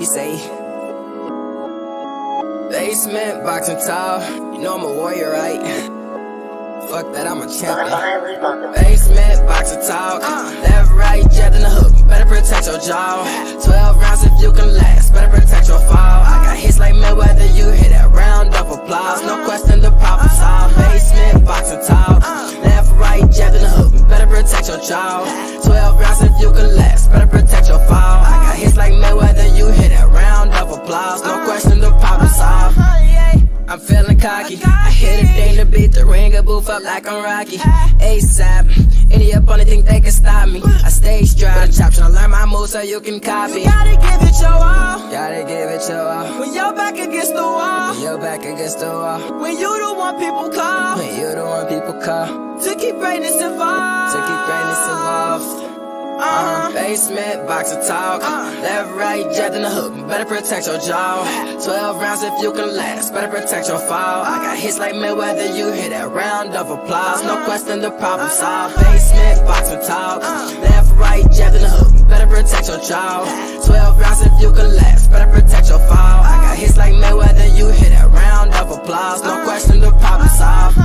say. Basement, boxing tall, you know I'm a warrior, right? Fuck that, I'm a champion. Basement, boxing talk, left, right, jab in the hook, better protect your jaw. 12 rounds if you can last, better protect your fall. I got hits like Mayweather, you hear that round of applause. No question, the problem solved. Basement, boxing talk, left, right, jab in the hook, better protect your jaw. 12 rounds if you can last, better protect your fall. I got hits like Mayweather, you hear that round of applause. No question, the problem solved. I'm feeling cocky, I hit a thing to beat the ring, a booth up like I'm Rocky. ASAP, any opponent think they can stop me. I stay stride, chop, tryna learn my moves so you can copy. You gotta give it your all, gotta give it your all. When you're back against the wall, when you're back against the wall. When you the one people call, when you the one people call. To keep greatness involved, to keep greatness involved. Basement, boxing talk, left, right, jab in the hook, better protect your jaw. 12 rounds if you can last, better protect your fall. I got hits like Mayweather, you hear that round of applause. No question, the problem solved. Basement, boxing talk, left, right, jab in the hook, better protect your jaw. 12 rounds if you can last, better protect your fall. I got hits like Mayweather, you hear that round of applause. No question, the problem solved.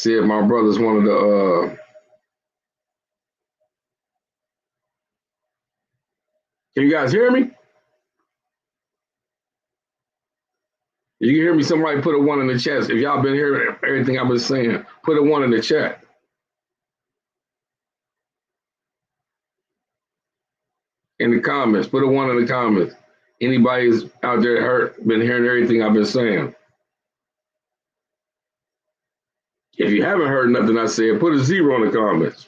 See if my brother's one of the. Can you guys hear me? You can hear me. Somebody put a 1 in the chat. If y'all been hearing everything I've been saying, put a 1 in the chat. In the comments, put a 1 in the comments. Anybody's out there been hearing everything I've been saying. If you haven't heard nothing I said, put a 0 in the comments.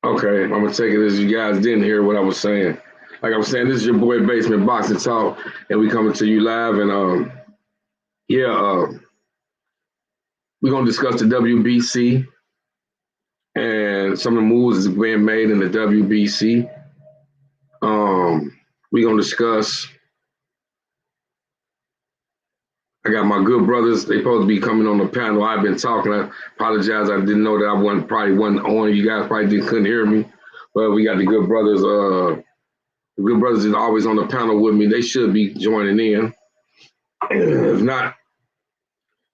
Okay, I'm gonna take it as you guys didn't hear what I was saying. Like I was saying, this is your boy Basement Boxing Talk, and we coming to you live. And we're gonna discuss the WBC and some of the moves that's being made in the WBC. We're gonna discuss. I got my good brothers. They supposed to be coming on the panel. I've been talking. I apologize. I didn't know that I wasn't on. You guys probably couldn't hear me. But we got the good brothers. The good brothers is always on the panel with me. They should be joining in. If not,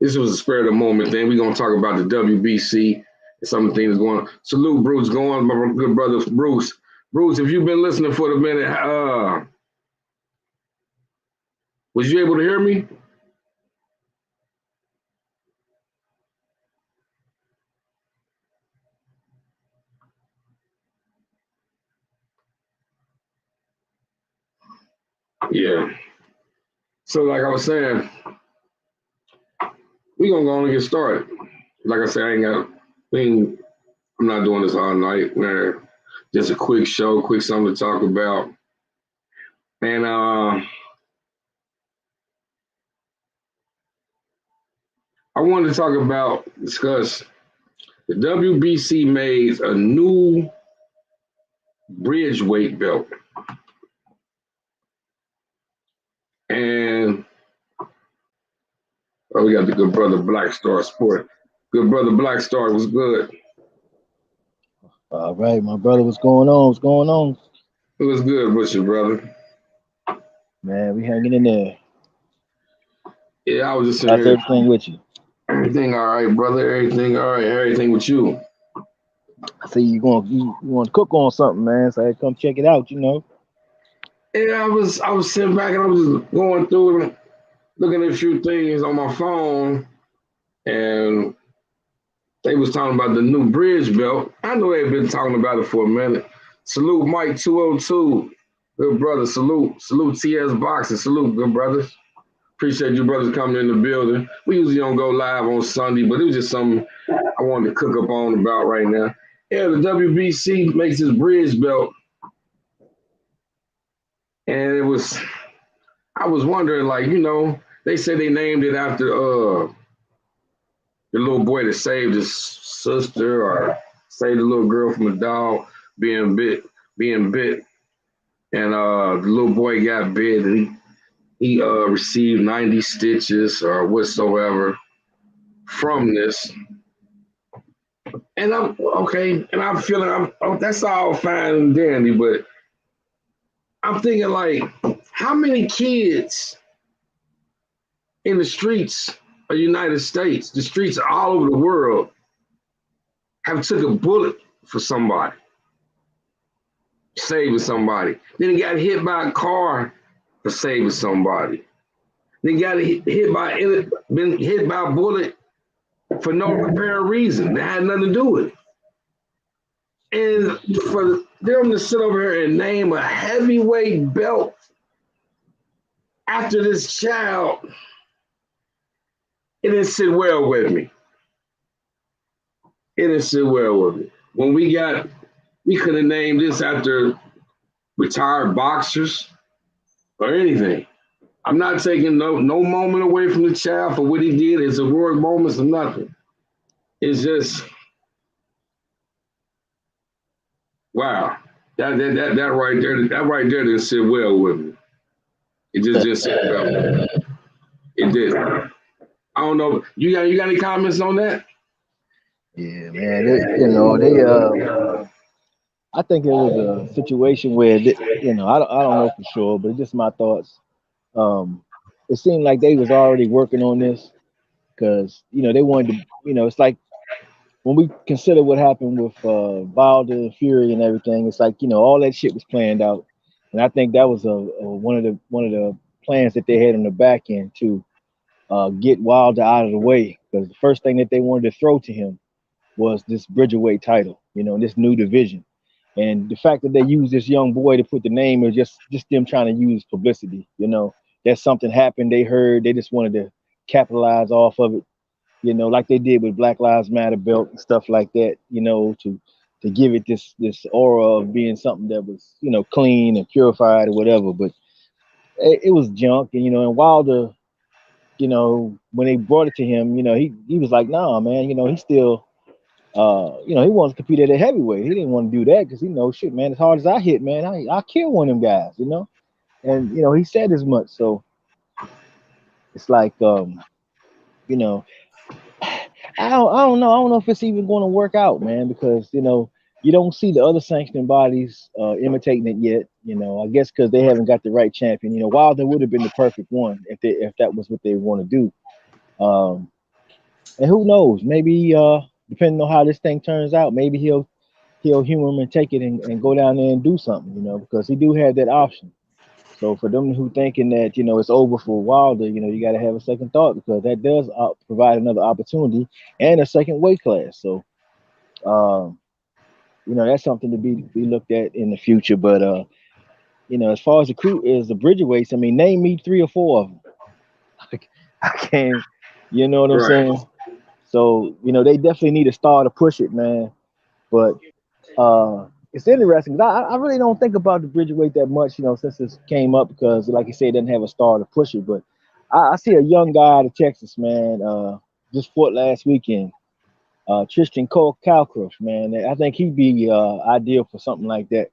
this was a spur of the moment thing. We're gonna talk about the WBC and some of the things going on. Salute Bruce going, my good brother Bruce. Bruce, if you've been listening for a minute, was you able to hear me? Yeah. So like I was saying, we're gonna go on and get started. Like I said, I'm not doing this all night, man. Just a quick show, quick something to talk about. And I wanted to discuss the WBC made a new bridge weight belt. And we got the good brother Black Star Sport. Good brother Black Star was good. All right, my brother, what's going on? What's going on? It was good with you, brother. Man, we hanging in there. Yeah, I was just saying. How's everything with you? Everything all right, brother. Everything all right. Everything with you. I see you want to cook on something, man. So I come check it out, you know. Yeah, I was sitting back and I was just going through and looking at a few things on my phone, and they was talking about the new bridge belt. I know they've been talking about it for a minute. Salute Mike 202. Good brother. Salute TS Boxing. Salute, good brothers. Appreciate you brothers coming in the building. We usually don't go live on Sunday, but it was just something I wanted to cook up on about right now. Yeah, the WBC makes this bridge belt. And I was wondering, like, you know, they say they named it after the little boy that saved his sister or saved the little girl from a dog being bit. And the little boy got bit and he received 90 stitches or whatsoever from this. And I'm okay, and I'm feeling that's all fine and dandy, but I'm thinking, like, how many kids in the streets of the United States, the streets all over the world, have took a bullet for somebody, saving somebody. Then he got hit by a car for saving somebody. Then got been hit by a bullet for no apparent reason. That had nothing to do with it. And for them to sit over here and name a heavyweight belt after this child, it didn't sit well with me. It didn't sit well with me. When we could have named this after retired boxers or anything. I'm not taking no moment away from the child for what he did, his heroic moments or nothing. It's just, wow. That right there didn't sit well with me. It just didn't sit well with me. It did. I don't know. You got any comments on that? Yeah, man. They I think it was a situation where, I don't know for sure, but it's just my thoughts. Um, it seemed like they was already working on this because they wanted to. It's like when we consider what happened with Wilder and Fury and everything. It's like all that shit was planned out, and I think that was one of the plans that they had on the back end to get Wilder out of the way because the first thing that they wanted to throw to him was this Bridgerweight title, this new division. And the fact that they used this young boy to put the name is just them trying to use publicity. That something happened, they heard, they just wanted to capitalize off of it. Like they did with Black Lives Matter belt and stuff like that. To give it this aura of being something that was clean and purified or whatever. But it was junk, and Wilder, when they brought it to him, he was like, nah, man, he still he wants to compete at a heavyweight. He didn't want to do that because he knows shit, man. As hard as I hit, man, I kill one of them guys. And he said as much. So it's like you know, I don't know if it's even going to work out, man, because you don't see the other sanctioning bodies imitating it yet. I guess because they haven't got the right champion. Wilder would have been the perfect one if that was what they want to do. Um, and who knows? Maybe depending on how this thing turns out, maybe he'll humor him and take it and go down there and do something, because he do have that option. So for them who thinking that it's over for Wilder, you got to have a second thought because that does provide another opportunity and a second weight class. So um, that's something to be looked at in the future. But as far as the Bridgerweights, I mean, name me 3 or 4 of them. I can't, you know what I'm Right. saying? So they definitely need a star to push it, man. But it's interesting 'cause I really don't think about the Bridgerweight that much, since this came up because, like you said, it doesn't have a star to push it. But I see a young guy out of Texas, man, just fought last weekend, Tristan Calcroft, man. I think he'd be ideal for something like that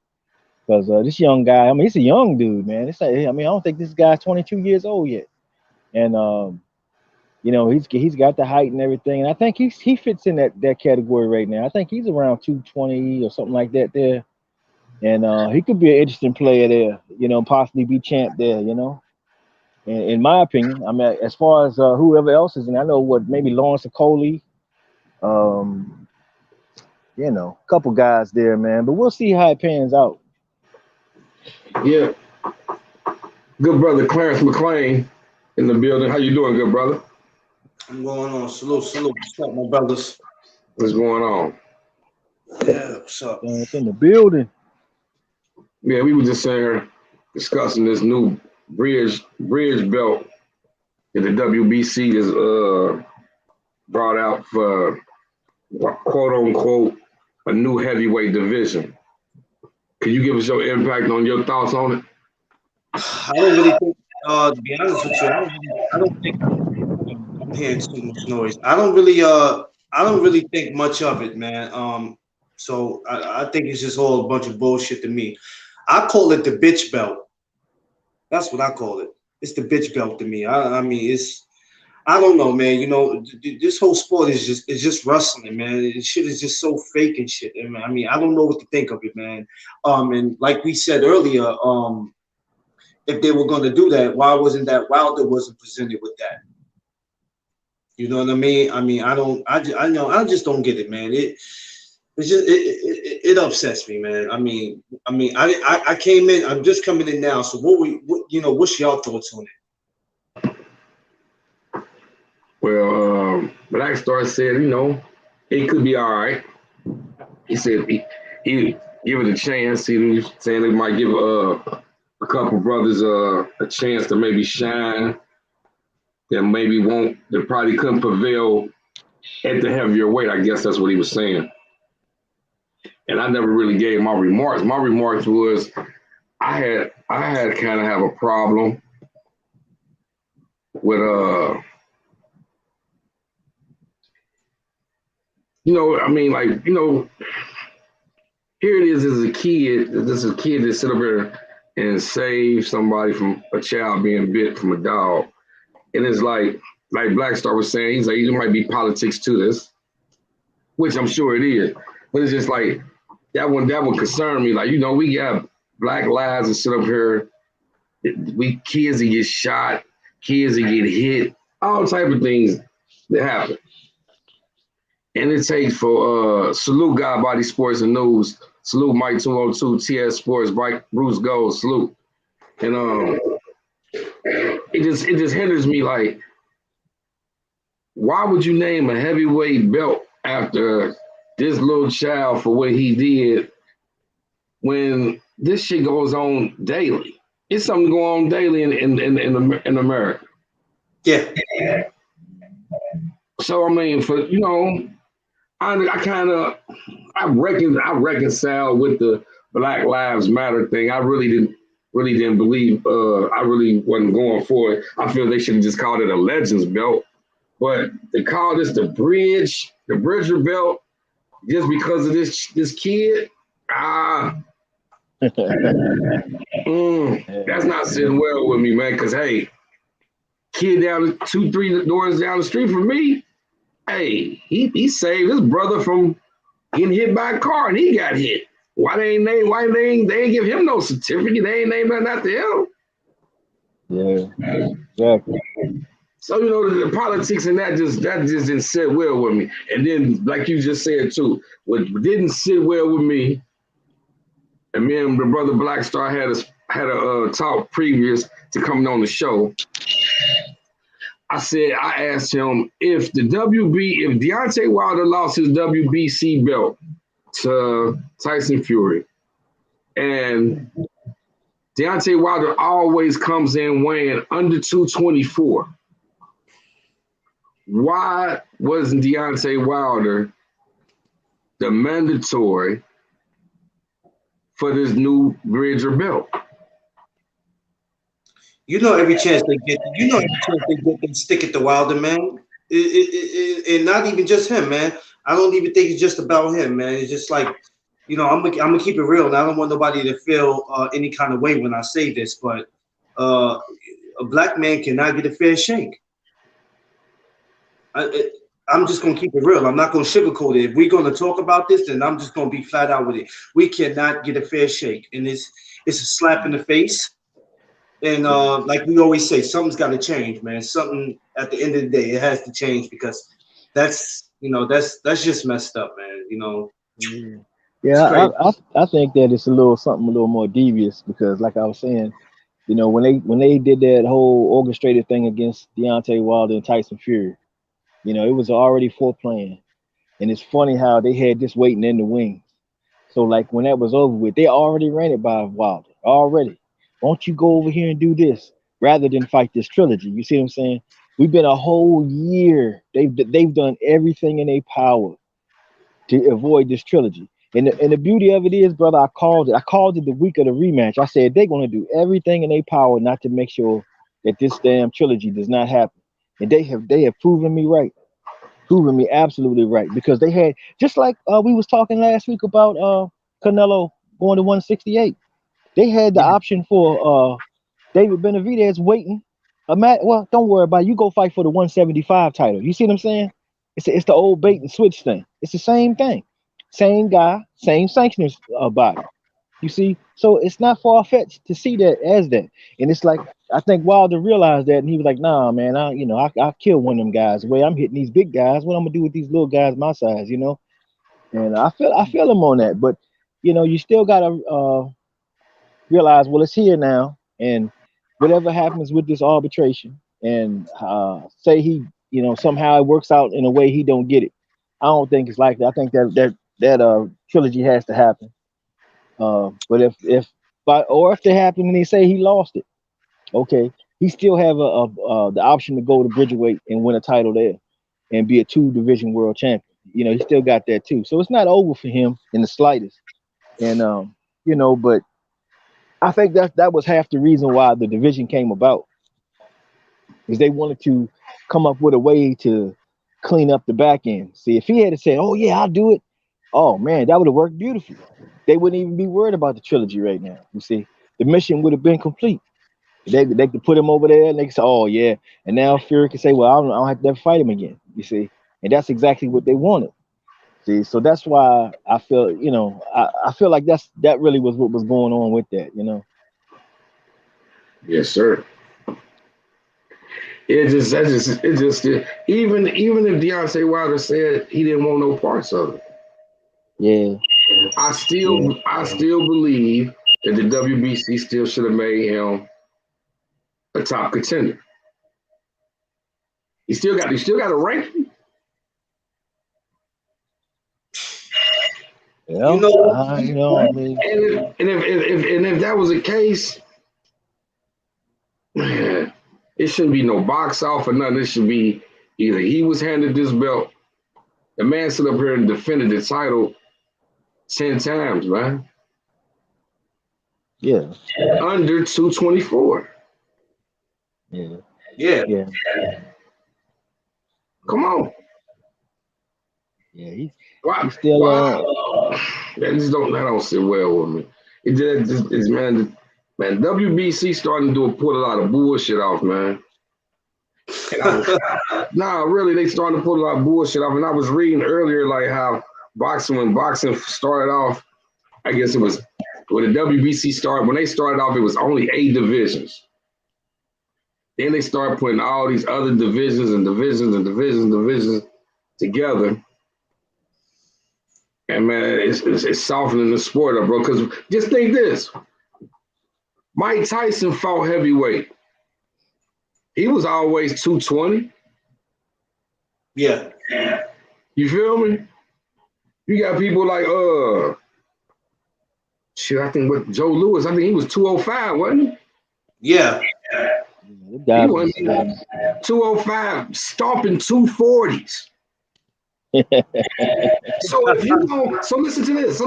because this young guy, I mean, he's a young dude, man. I don't think this guy's 22 years old yet, and he's got the height and everything, and I think he fits in that category right now. I think he's around 220 or something like that there, and he could be an interesting player there. Possibly be champ there. In my opinion, I mean, as far as whoever else is, and I know what maybe Lawrence Coley, um, a couple guys there, man. But we'll see how it pans out. Yeah. Good brother Clarence McLean in the building. How you doing, good brother? I'm going on. Salute. What's up, my brothers? What's going on? Yeah, what's up? It's in the building. Yeah, we were just saying here discussing this new bridge belt that the WBC is brought out for quote unquote a new heavyweight division. Can you give us your impact on your thoughts on it? I don't really think, to be honest with you, I don't think I'm hearing too much noise. I don't really think much of it, man. So I think it's just all a bunch of bullshit to me. I call it the bitch belt. That's what I call it. It's the bitch belt to me. I mean, I don't know, man. This whole sport is just wrestling, man. This shit is just so fake and shit. I mean, I don't know what to think of it, man. And like we said earlier, if they were going to do that, why wasn't that Wilder wasn't presented with that? You know what I mean? I mean, I just don't get it, man. It upsets me, man. I mean, I came in. I'm just coming in now. So what's your thoughts on it? Well, Black Star said, it could be all right. He said he give it a chance. He was saying they might give a couple brothers a chance to maybe shine. That probably couldn't prevail at the heavier weight. I guess that's what he was saying. And I never really gave my remarks. My remarks was I had kind of have a problem with here it is as a kid. This is a kid that sit up here and save somebody from a child being bit from a dog. And it's like Black Star was saying, there might be politics to this, which I'm sure it is. But it's just like, that would concern me. Like, we got black lives that sit up here. We kids that get shot, kids that get hit, all type of things that happen. And it takes for salute God Body Sports and News, salute Mike 202, TS Sports, Mike Bruce Gold, salute. And it just hinders me. Like, why would you name a heavyweight belt after this little child for what he did when this shit goes on daily? It's something going on daily in America. Yeah. So I mean, I reconcile with the Black Lives Matter thing. I really didn't believe. I really wasn't going for it. I feel they should have just called it a Legends belt. But they call this the Bridger belt, just because of this kid. That's not sitting well with me, man. Because hey, kid down 2-3 doors down the street from me, hey, he saved his brother from getting hit by a car, and he got hit. Why they ain't give him no certificate? They ain't named nothing after him. Yeah, exactly. So the politics and that just didn't sit well with me. And then, like you just said too, what didn't sit well with me, and me and the brother Black Star had a talk previous to coming on the show. I asked him if Deontay Wilder lost his WBC belt to Tyson Fury, and Deontay Wilder always comes in weighing under 224. Why wasn't Deontay Wilder the mandatory for this new Bridger belt? Every chance they get, they stick it to Wilder, man. And not even just him, man. I don't even think it's just about him, man. It's just like, I'm gonna keep it real, and I don't want nobody to feel any kind of way when I say this, but a black man cannot get a fair shake. I'm just gonna keep it real. I'm not gonna sugarcoat it. If we're gonna talk about this, then I'm just gonna be flat out with it. We cannot get a fair shake, and it's a slap in the face. And like we always say, something's got to change, man. Something at the end of the day, it has to change, because that's just messed up, man. Yeah, I think that it's something a little more devious, because like I was saying, when they did that whole orchestrated thing against Deontay Wilder and Tyson Fury, it was already foreplan. And it's funny how they had this waiting in the wings. So like when that was over with, they already ran it by Wilder already. Won't you go over here and do this rather than fight this trilogy? You see what I'm saying? We've been a whole year. They've done everything in their power to avoid this trilogy. And the beauty of it is, brother, I called it the week of the rematch. I said they're going to do everything in their power not to make sure that this damn trilogy does not happen. And they have proven me right. Proven me absolutely right, because they had, just like we was talking last week about Canelo going to 168. They had the option for David Benavidez waiting. Well, don't worry about it. You go fight for the 175 title. You see what I'm saying? It's the old bait and switch thing. It's the same thing. Same guy, same sanctioners body. You see? So it's not far-fetched to see that as that. And it's like, I think Wilder realized that, and he was like, nah, man, I'll kill one of them guys. The way I'm hitting these big guys, what I'm going to do with these little guys my size, And I feel him on that. But, you still got to realize, well, it's here now, and whatever happens with this arbitration, and say he, somehow it works out in a way he don't get it. I don't think it's like that. I think that trilogy has to happen. But if they happen and they say he lost it, okay, he still have the option to go to Bridgerweight and win a title there, and be a 2-division world champion. He still got that too. So it's not over for him in the slightest. And but I think that was half the reason why the division came about, is they wanted to come up with a way to clean up the back end. See, if he had said, "Oh yeah, I'll do it," oh man, that would have worked beautifully. They wouldn't even be worried about the trilogy right now. You see, the mission would have been complete. They could put him over there, and they could say, "Oh yeah," and now Fury can say, "Well, I don't have to ever fight him again." You see, and that's exactly what they wanted. See, so that's why I feel, I feel like that really was what was going on with that. Yes, sir. Even if Deontay Wilder said he didn't want no parts of it, Yeah, yeah, I still believe that the WBC still should have made him a top contender. He still got a ranking. yeah. You know, I mean, And if that was the case, man, it shouldn't be no box off or nothing. It should be either he was handed this belt. The man stood up here and defended the title 10 times, man. yeah, Under 224. yeah, yeah. yeah, Come on. yeah. Why? He's still That don't sit well with me. Man, WBC starting to put a lot of bullshit off, man. Nah, really, they starting to put a lot of bullshit off. And I was reading earlier, like how when boxing started off, I guess it was when the WBC started. When they started off, it was only 8 divisions. Then they started putting all these other divisions together. And man, it's softening the sport up, bro. Because just think this: Mike Tyson fought heavyweight. He was always 220. Yeah. You feel me? You got people like I think with Joe Louis, I think he was 205, wasn't he? Yeah. He was 205, stomping 240s. So listen to this.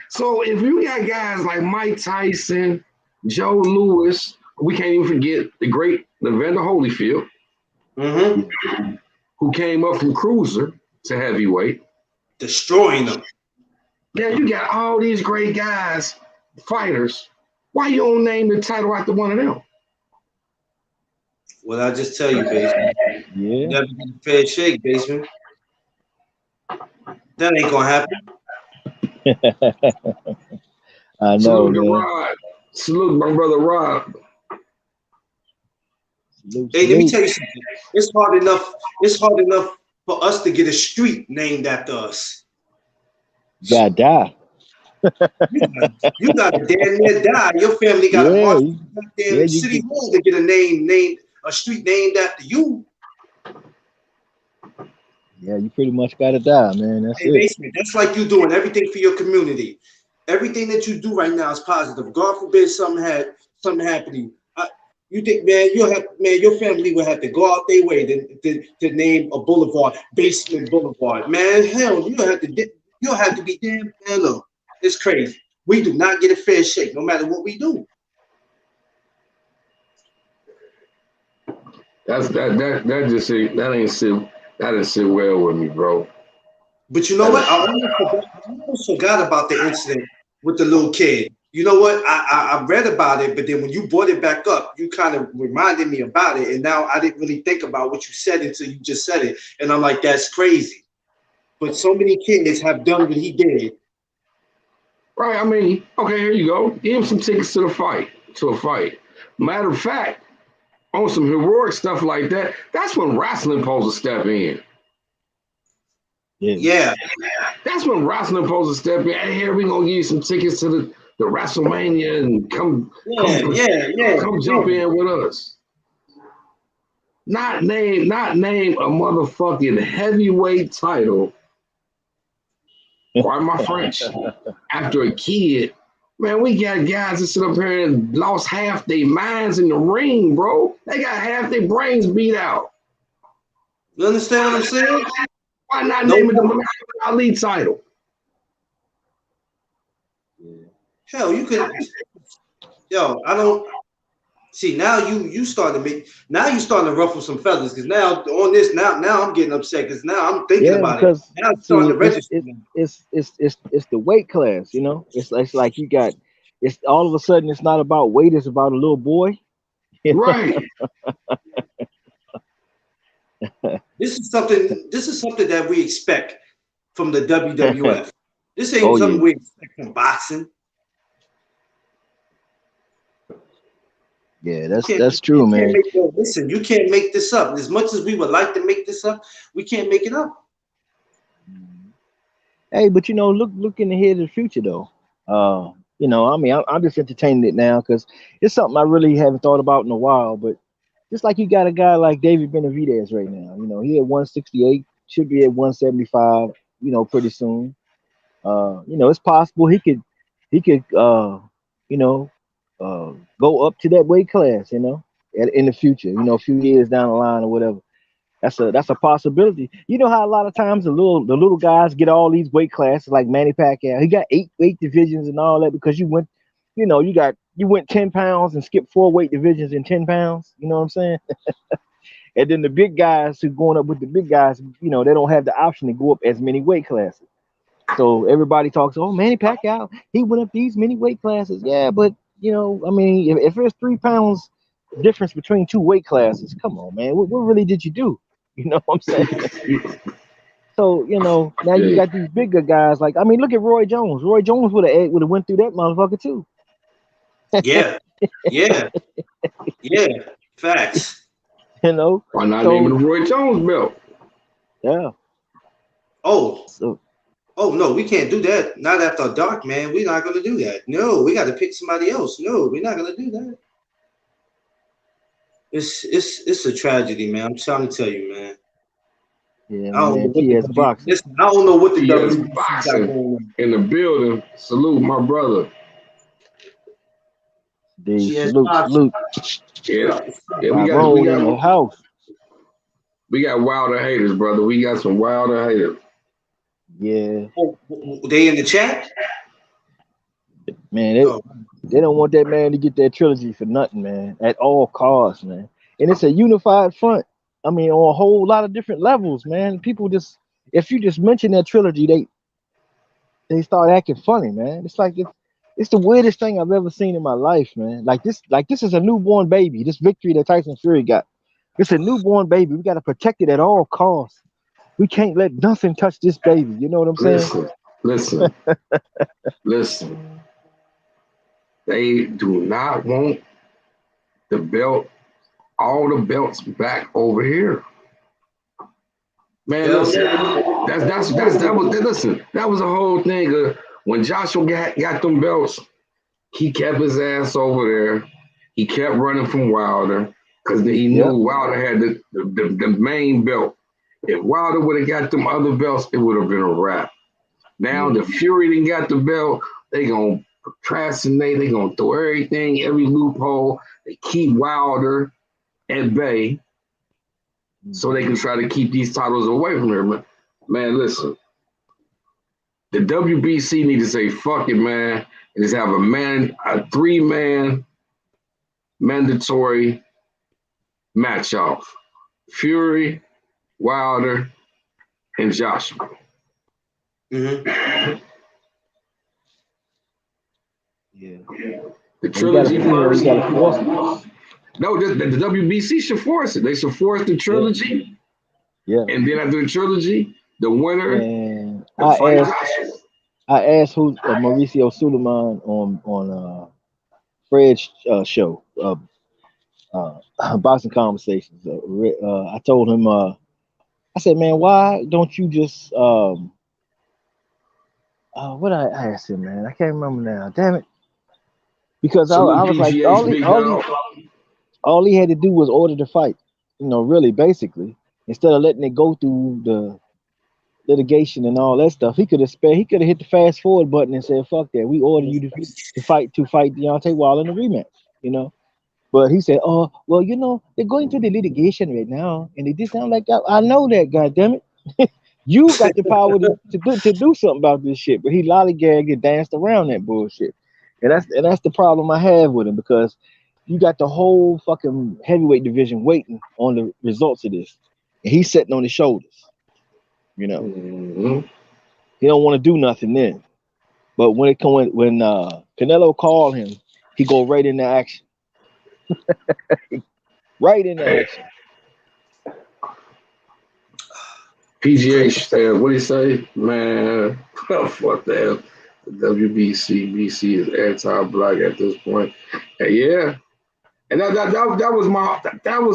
So if you got guys like Mike Tyson, Joe Louis, we can't even forget the great Evander Holyfield, who came up from cruiser to heavyweight, destroying them. Yeah, you got all these great guys, fighters. Why you don't name the title after one of them? Well, I just tell you, Basement. Yeah. You never get a fair shake, Basement. That ain't gonna happen. I know, Salute to man. Rod. Salute my brother Rod. Hey, let me tell you something. It's hard enough for us to get a street named after us. You gotta die. You gotta damn near die. Your family gotta march to the damn city hall to get a street named after you. Yeah, you pretty much gotta die, man. That's it. Basement, that's like you doing everything for your community. Everything that you do right now is positive. God forbid something happen to you. You think, man, your family will have to go out their way to name a boulevard Basement Boulevard. Man, hell, you'll have to be damn. Man, look, it's crazy. We do not get a fair shake, no matter what we do. That didn't sit well with me, bro. But you know what? I almost forgot about the incident with the little kid. You know what? I read about it, but then when you brought it back up, you kind of reminded me about it. And now I didn't really think about what you said until you just said it. And I'm like, that's crazy. But so many kids have done what he did. Right. I mean, okay, here you go. Give him some tickets to a fight. Matter of fact, on some heroic stuff like that, that's when wrestling supposed to step in. Yeah. That's when wrestling supposed to step in. Hey, here we gonna give you some tickets to the WrestleMania and come jump in with us. Not name a motherfucking heavyweight title. Pardon my French. After a kid. Man, we got guys that sit up here and lost half their minds in the ring, bro. They got half their brains beat out. You understand what I'm saying? Why not name it the Muhammad Ali title? Hell, you could. Yo, I don't see now. You starting to ruffle some feathers because now on this now I'm getting upset because now I'm thinking about it. Now I'm starting to register. It's the weight class, you know. It's like you got. It's all of a sudden it's not about weight. It's about a little boy. Right. This is something that we expect from the WWF. This ain't Oh, something yeah. we expect from boxing. Yeah, You can't, that's you true, can't man. make listen, you can't make this up. As much as we would like to make this up, we can't make it up. Hey, but you know, looking ahead to the future though. You know, I mean, I'm just entertaining it now because it's something I really haven't thought about in a while. But just like you got a guy like David Benavidez right now, you know, he at 168, should be at 175, you know, pretty soon. You know, it's possible he could you know, uh go up to that weight class, you know, in the future, you know, a few years down the line or whatever. That's a possibility. You know how a lot of times the little guys get all these weight classes like Manny Pacquiao. He got 8 weight divisions and all that because you went 10 pounds and skipped 4 weight divisions in 10 pounds. You know what I'm saying? And then the big guys who going up with the big guys, you know, they don't have the option to go up as many weight classes. So everybody talks, oh, Manny Pacquiao, he went up these many weight classes. Yeah, but you know, I mean, if there's 3 pounds difference between 2 weight classes, come on, man, what really did you do? You know what I'm saying? So you know, now you Yeah. got these bigger guys. Like, I mean, look at Roy Jones. Roy Jones would have went through that motherfucker too. Yeah, yeah, yeah. Facts. You know, Why not naming so the Roy Jones belt? yeah, Oh, so oh no, we can't do that. Not after dark, man. We're not gonna do that. No, we got to pick somebody else. No, we're not gonna do that. It's a tragedy, man. I'm trying to tell you, man. yeah, I my don't know man, what the TS W. boxing. Listen, I don't know what the TS WBC got Boxing going on. in the building. Salute my brother. The She has salute, Yeah, What up? yeah. Tyrone in the house. We got wilder haters, brother. We got some wilder haters. Yeah, Oh, they in the chat? man, Oh, they don't want that man to get that trilogy for nothing, man, at all costs, man. And it's a unified front. I mean, on a whole lot of different levels, man. People just, if you just mention that trilogy, they start acting funny, man. It's the weirdest thing I've ever seen in my life, man. Like this is a newborn baby. This victory that Tyson Fury got. It's a newborn baby. We got to protect it at all costs. We can't let nothing touch this baby. You know what I'm saying? Listen, listen. They do not want the belt, all the belts back over here. Man, hell listen. no. That was a whole thing. When Joshua got them belts, he kept his ass over there. He kept running from Wilder because he knew Yep. Wilder had the main belt. If Wilder would have got them other belts, it would have been a wrap. Now the Fury didn't got the belt. They gonna procrastinate. They gonna throw everything, every loophole. They keep Wilder at bay so they can try to keep these titles away from him. Man, listen. The WBC need to say fuck it, man, and just have a 3-man mandatory match off. Fury, Wilder, and Joshua. Mm-hmm. Yeah. The You trilogy first. gotta force it. No, the WBC should force it. They should force the trilogy, Yeah. and then after the trilogy, the winner And to fight Joshua. I asked who Mauricio Suleiman on Fred's show, Boxing Conversations. I told him, I said, man, why don't you just what I asked him, man? I can't remember now. Damn it. Because I Salute was like, PGH, big dog. all he had to do was order the fight. You know, really, basically, instead of letting it go through the litigation and all that stuff, he could have hit the fast forward button and said, "Fuck that, we order you to fight Deontay Wilder in a rematch." You know, but he said, "Oh, well, you know, they're going through the litigation right now, and it just sound like I know that, goddamn it, you got the power to do something about this shit." But he lollygagged and danced around that bullshit, and that's the problem I have with him because you got the whole fucking heavyweight division waiting on the results of this, and he's sitting on his shoulders. You know, he don't want to do nothing then. But when Canelo called him, he go right into action. Right into action. PGA, what do you say? Man, fuck that. The WBC, BC is anti-black at this point. And yeah. And that was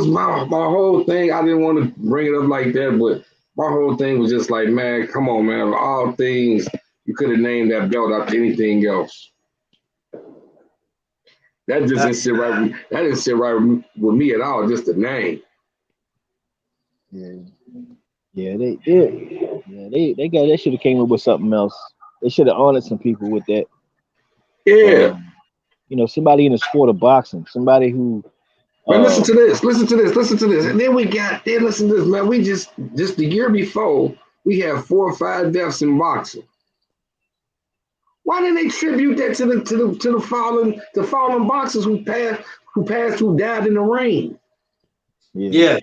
my whole thing. I didn't want to bring it up like that, but my whole thing was just like, man, come on, man. Of all things, you could have named that belt after anything else. That just didn't sit right. That didn't sit right with me at all. Just the name. Yeah, they should have came up with something else. They should have honored some people with that. Yeah. You know, somebody in the sport of boxing, somebody who. Man, listen to this. And then listen to this, man. We just the year before, we had 4 or 5 deaths in boxing. Why didn't they tribute that to the fallen boxers who died in the ring? Yeah.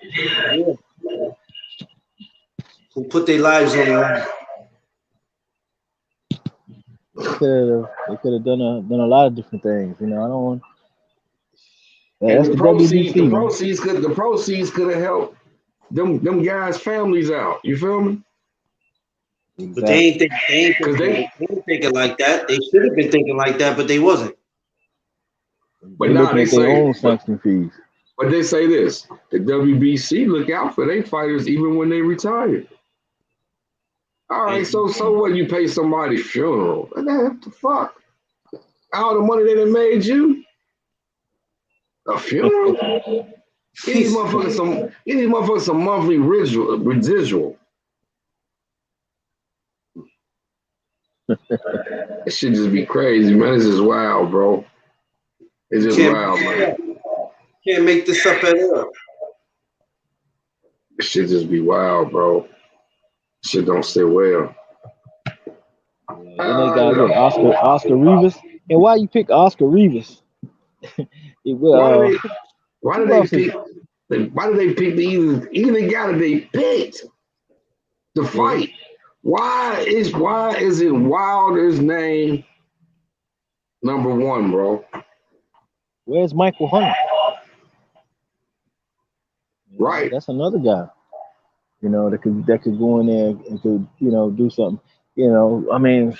Who put their lives on the line. They could have done a lot of different things, you know. I don't want. And the proceeds could have helped them guys' families out. You feel me? Exactly. But they ain't thinking like that. They should have been thinking like that, but they wasn't. But now they say own sanction fees. But they say this: the WBC look out for their fighters even when they retire. All right, so what? You pay somebody's funeral? What the fuck? All the money they done made you? A funeral? Give these motherfuckers some monthly residual. That shit just be crazy, man. This is wild, bro. It's just wild, man. Can't make this up at all. This shit just be wild, bro. Shit don't sit well. Then they got Oscar Rivas. And why you pick Oscar Rivas? Why did they pick either guy that they picked to fight? Why is it Wilder's name number 1, bro? Where's Michael Hunter? Right. That's another guy. You know, that could go in there and could, you know, do something. You know, I mean,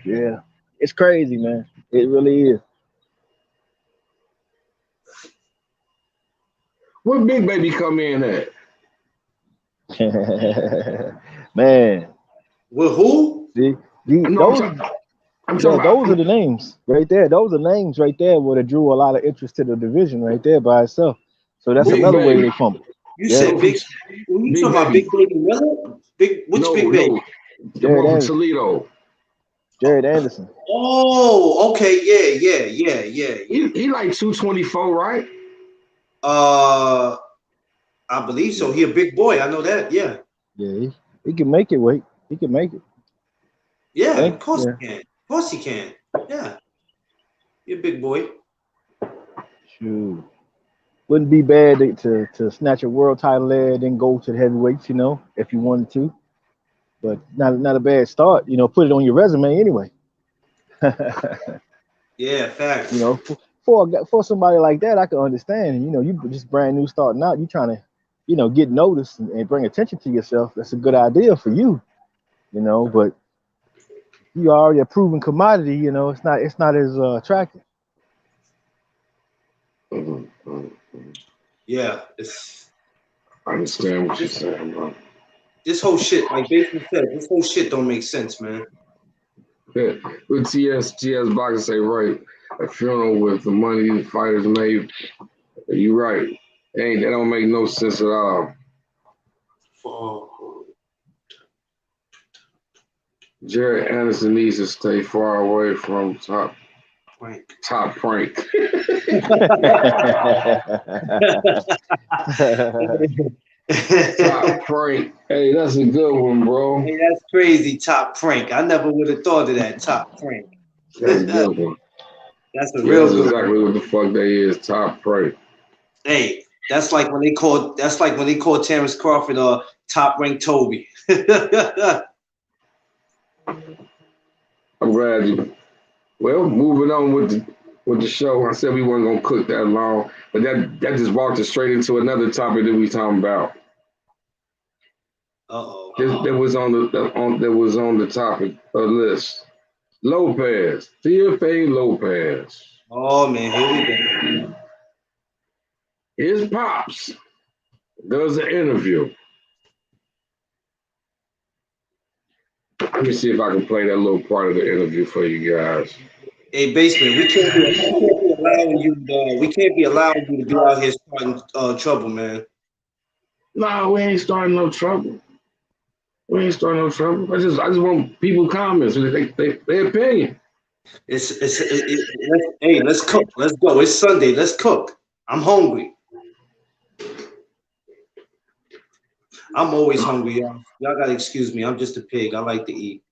yeah. It's crazy, man. It really is. Where Big Baby come in at? Man. With who? Those are the names right there. Those are names right there where it drew a lot of interest to the division right there by itself. So that's another way they fumble. You said Big. You talking about Big Baby Miller? Big Baby? The one from Toledo. Jared Anderson. Oh, okay, yeah. He like 224, right? I believe so. He a big boy. I know that. Yeah. Yeah, he can make it. Wait, he can make it. Yeah, of course he can. Of course he can. Yeah. You're a big boy. Shoot. Wouldn't be bad to snatch a world title there, then go to the heavyweights, you know, if you wanted to. But not a bad start, you know. Put it on your resume anyway. Yeah, facts. You know, for somebody like that, I can understand. You know, you just brand new starting out. You trying to, you know, get noticed and bring attention to yourself. That's a good idea for you, you know. But you are already a proven commodity. You know, it's not as attractive. Yeah, I understand what you're saying, bro. This whole shit, like Bateman said, this whole shit don't make sense, man. Yeah. With TS Boxer say, right, a funeral with the money the fighters made. You right. That don't make no sense at all. Jared Anderson needs to stay far away from Top Prank. Top Prank. Hey, that's a good one, bro. Hey, that's crazy. Top Prank. I never would have thought of that. Top Prank. That's a good one. That's a real good exactly one. What the fuck they is. Top Prank. Hey, that's like when they called Terrence Crawford Top Rank Toby. I'm glad you. Well, moving on with the show. I said we weren't gonna cook that long, but that just walked us straight into another topic that we talking about. Uh-oh. that was on the topic list. Lopez, TFA Lopez. Oh man, here we go. His pops does an interview. Let me see if I can play that little part of the interview for you guys. Hey, Basement, we can't be allowing you. We can't be allowing you to be out here starting trouble, man. No, we ain't starting no trouble. We ain't starting no trouble. I just want people comments, their opinion. Hey, let's cook. Let's go. It's Sunday. Let's cook. I'm hungry. I'm always hungry, y'all. Y'all gotta excuse me. I'm just a pig. I like to eat.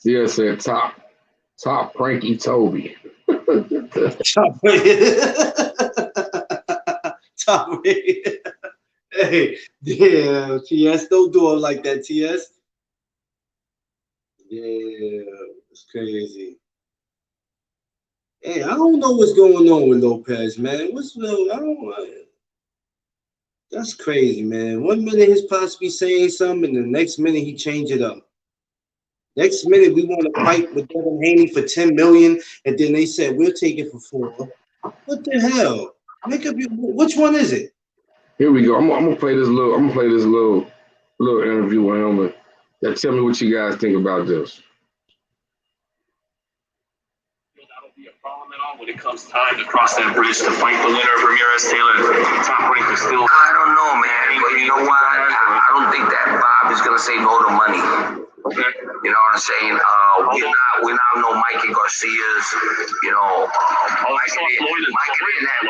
Yeah, said top Frankie Toby. Top. Hey, yeah, TS, don't do it like that, TS. Yeah, it's crazy. Hey, I don't know what's going on with Lopez, man. I don't. That's crazy, man. 1 minute he's possibly saying something, and the next minute he changed it up. Next minute we want to fight with Devin Haney for 10 million, and then they said we'll take it for 4. What the hell? Make up which one is it? Here we go. I'm gonna play this little interview with him. And tell me what you guys think about this. That'll be a problem at all when it comes time to cross that bridge to fight the winner of Ramirez Taylor. Top rank is still. I don't know, man. But you know what? I don't think that Bob is gonna say no to money. Okay. You know what I'm saying? We're not no Mikey Garcias. You know, Mikey didn't have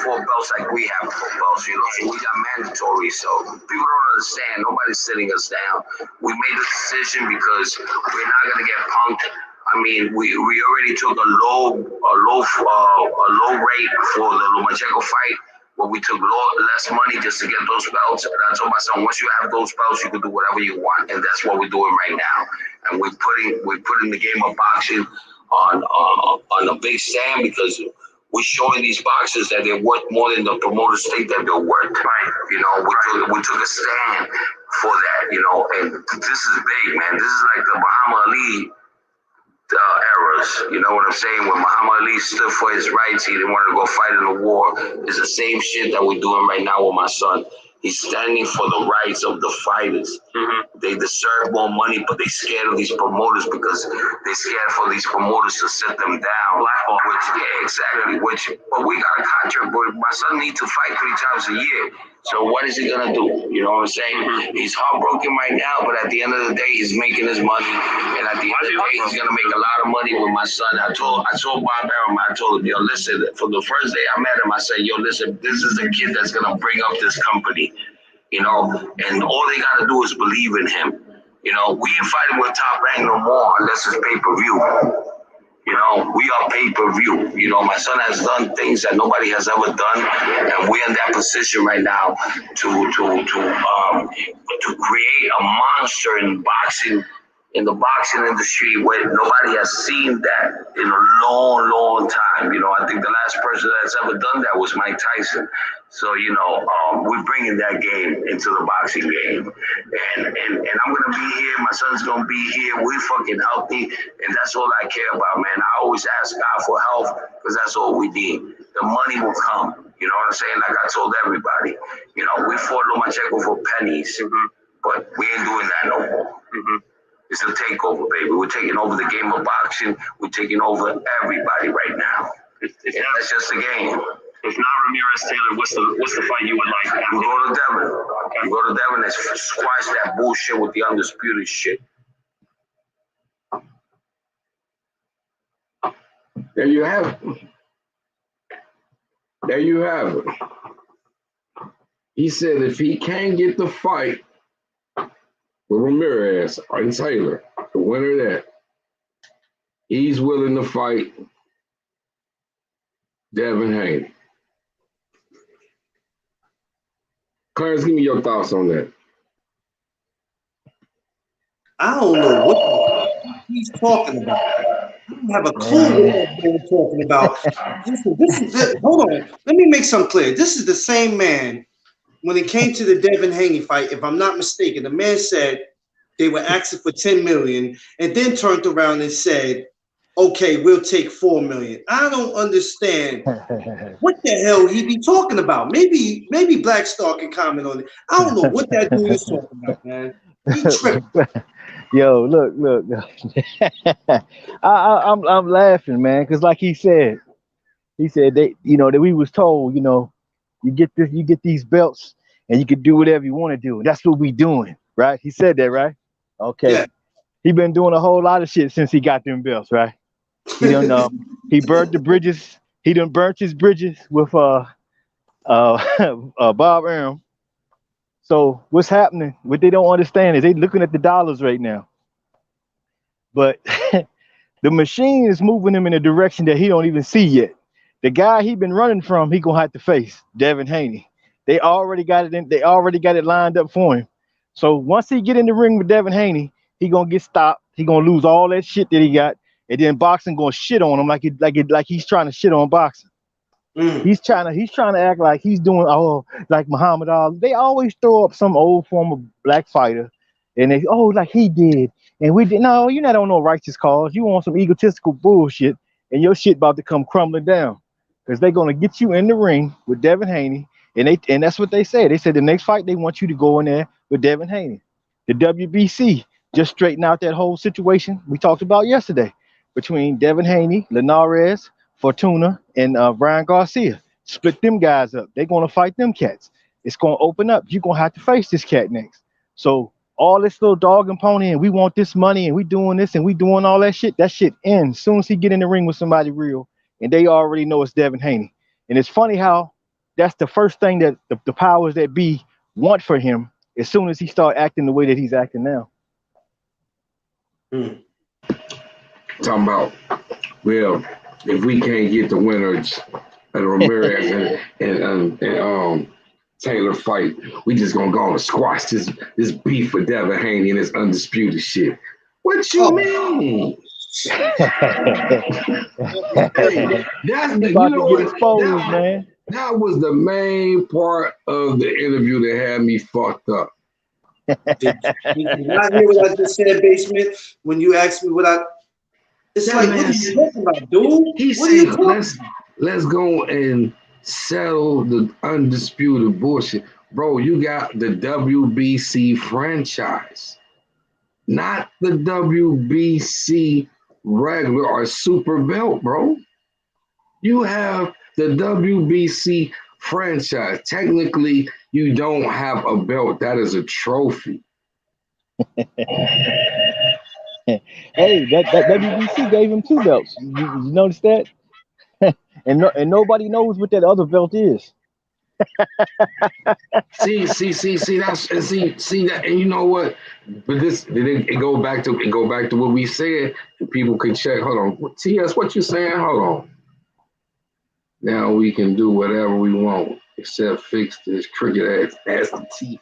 4 belts like we have 4 belts. You know, so we got mandatory. So people don't understand. Nobody's sitting us down. We made a decision because we're not gonna get punked. I mean, we already took a low rate for the Lomachenko fight. But we took less money just to get those belts. And I told my son, once you have those belts, you can do whatever you want, and that's what we're doing right now. And we're putting the game of boxing on a big stand because we're showing these boxers that they're worth more than the promoters think that they're worth. Right. You know, we took a stand for that. You know, and this is big, man. This is like the Muhammad Ali eras, you know what I'm saying? When Muhammad Ali stood for his rights, he didn't want to go fight in the war. It's the same shit that we're doing right now with my son. He's standing for the rights of the fighters. Mm-hmm. They deserve more money, but they're scared of these promoters because they're scared for these promoters to sit them down. Exactly. But we got a contract, but my son needs to fight 3 times a year. So what is he gonna do? You know what I'm saying? Mm-hmm. He's heartbroken right now, but at the end of the day, he's making his money, and at the end of the day, he's gonna make a lot of money with my son. I told Bob Arum, I told him, yo, listen, from the first day I met him, I said, yo, listen, this is a kid that's gonna bring up this company, you know, and all they gotta do is believe in him. You know, we ain't fighting with Top Rank no more unless it's pay-per-view. You know, we are pay-per-view. You know, my son has done things that nobody has ever done, and we're in that position right now to create a monster in boxing, in the boxing industry, where nobody has seen that in a long, long time. You know, I think the last person that's ever done that was Mike Tyson. So, you know, we're bringing that game into the boxing game. And I'm going to be here. My son's going to be here. We're fucking healthy. And that's all I care about, man. I always ask God for health because that's all we need. The money will come. You know what I'm saying? Like I told everybody. You know, we fought Lomachenko for pennies, but we ain't doing that no more. Mm-hmm. It's a takeover, baby. We're taking over the game of boxing. We're taking over everybody right now. That's just the game. If not Ramirez Taylor, what's the fight you would like? You go to Devin. Okay. You go to Devin and squash that bullshit with the undisputed shit. There you have it. There you have it. He said if he can't get the fight with Ramirez and Taylor, the winner of that, he's willing to fight Devin Haney. Clarence, give me your thoughts on that. I don't know what he's talking about. I don't have a clue what he's talking about. Hold on. Let me make something clear. This is the same man when it came to the Devin Haney fight, if I'm not mistaken, the man said they were asking for 10 million and then turned around and said, okay, we'll take 4 million. I don't understand what the hell he be talking about. Maybe Black Star can comment on it. I don't know what that dude is talking about, man. He tripped. Yo, look. I'm laughing, man, because like he said they, that we was told, you get these belts and you can do whatever you want to do. That's what we doing, right? He said that, right? Okay. Yeah. He been doing a whole lot of shit since he got them belts, right? He don't know. He burnt the bridges. He done burnt his bridges with Bob Arum. So what's happening? What they don't understand is they looking at the dollars right now. But the machine is moving him in a direction that he don't even see yet. The guy he been running from, he gonna have to face Devin Haney. They already got it in. They already got it lined up for him. So once he get in the ring with Devin Haney, he gonna get stopped. He gonna lose all that shit that he got, and then boxing gonna shit on him like he's trying to shit on boxing. He's trying to act like he's doing like Muhammad Ali. They always throw up some old former black fighter, and they like he did, and we did. No, you're not on no righteous cause. You want some egotistical bullshit, and your shit about to come crumbling down, because they're gonna get you in the ring with Devin Haney, and that's what they said. They said the next fight they want you to go in there with Devin Haney. The WBC just straighten out that whole situation we talked about yesterday between Devin Haney, Linares, Fortuna, and Brian Garcia. Split them guys up. They're going to fight them cats. It's going to open up. You're going to have to face this cat next. So all this little dog and pony and we want this money and we doing this and we doing all that shit ends as soon as he get in the ring with somebody real, and they already know it's Devin Haney. And it's funny how that's the first thing that the powers that be want for him as soon as he start acting the way that he's acting now. Talking about, well, if we can't get the winners of the Ramirez and Taylor fight, we just gonna go and squash this beef with Devin Haney and this undisputed shit. What you mean? Hey, that's the, about to get exposed, man. That was the main part of the interview that had me fucked up. Did you not hear what I just said, Basement? When you asked me what I, it's that like, what are you talking about, dude? He said, let's go and settle the undisputed bullshit. Bro, you got the WBC franchise, not the WBC regular or super belt, bro. You have the WBC franchise. Technically, you don't have a belt. That is a trophy. Hey, that WBC gave him 2 belts. You notice that? and nobody knows what that other belt is. see that, and you know what? But it go back to what we said. People can check. Hold on, TS, what you saying? Hold on. Now we can do whatever we want except fix this crooked ass teeth.